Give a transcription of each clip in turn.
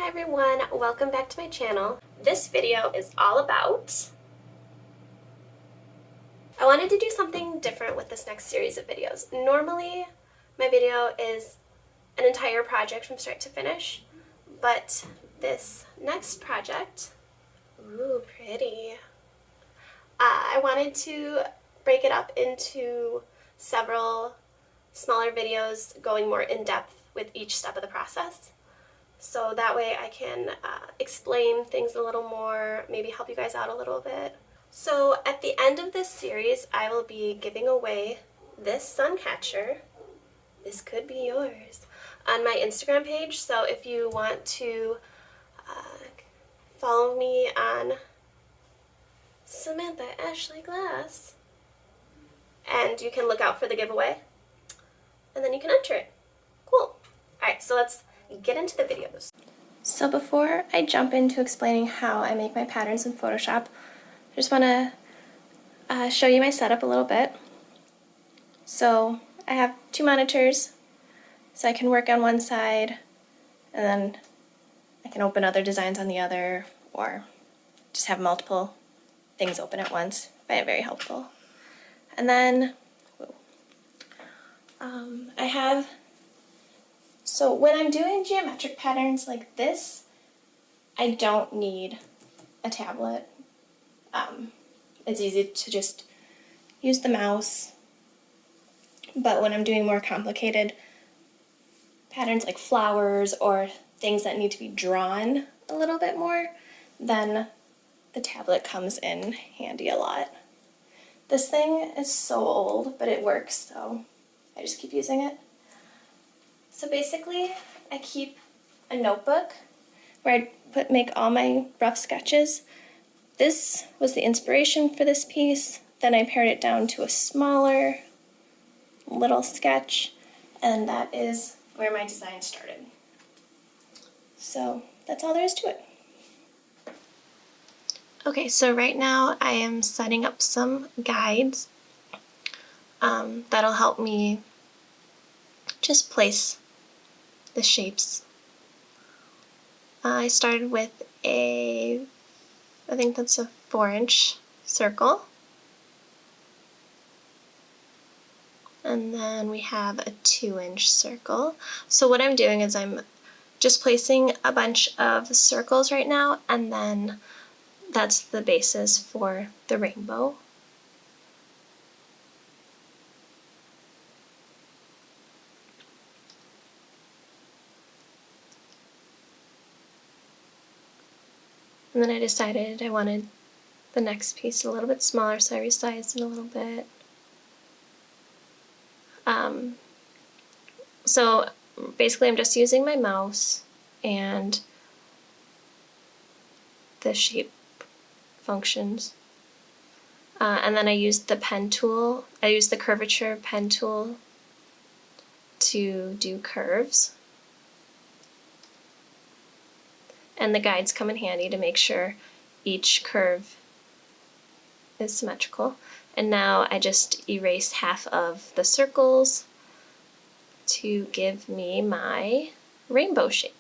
Hi everyone, welcome back to my channel. This video is all about... I wanted to do something different with this next series of videos. Normally, my video is an entire project from start to finish, but this next project, ooh, pretty. I wanted to break it up into several smaller videos going more in depth with each step of the process. So that way I can explain things a little more, maybe help you guys out a little bit. So at the end of this series, I will be giving away this Suncatcher. This could be yours on my Instagram page. So if you want to follow me on Samantha Ashley Glass, and you can look out for the giveaway, and then you can enter it. Cool. Alright, so let's get into the videos. So before I jump into explaining how I make my patterns in Photoshop, I just want to show you my setup a little bit. So I have two monitors, so I can work on one side, and then I can open other designs on the other, or just have multiple things open at once. I find it very helpful. And then I have... So when I'm doing geometric patterns like this, I don't need a tablet. It's easy to just use the mouse. But when I'm doing more complicated patterns like flowers or things that need to be drawn a little bit more, then the tablet comes in handy a lot. This thing is so old, but it works, so I just keep using it. So basically, I keep a notebook where I make all my rough sketches. This was the inspiration for this piece. Then I pared it down to a smaller little sketch, and that is where my design started. So that's all there is to it. Okay, so right now I am setting up some guides that'll help me just place the shapes. I started with I think that's a 4-inch circle. And then we have a 2-inch circle. So what I'm doing is I'm just placing a bunch of circles right now, and then that's the basis for the rainbow. And then I decided I wanted the next piece a little bit smaller, so I resized it a little bit. So basically I'm just using my mouse and the shape functions. And then I used the pen tool. I used the curvature pen tool to do curves. And the guides come in handy to make sure each curve is symmetrical. And now I just erase half of the circles to give me my rainbow shape.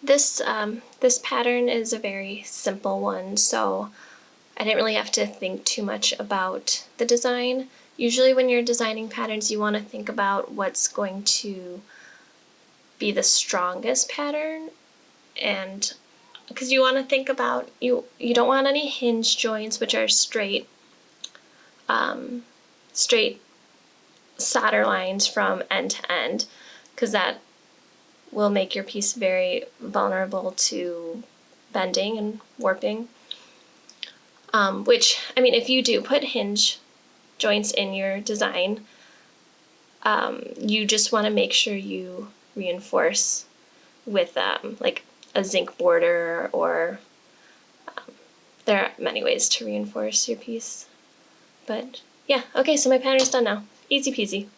This pattern is a very simple one, so I didn't really have to think too much about the design. Usually when you're designing patterns, you want to think about what's going to be the strongest pattern, and because you want to think about, you don't want any hinge joints, which are straight solder lines from end to end, because that will make your piece very vulnerable to bending and warping. Which, I mean, if you do put hinge joints in your design, you just want to make sure you reinforce with like a zinc border, or there are many ways to reinforce your piece. But yeah, okay, so my pattern's done now. Easy peasy.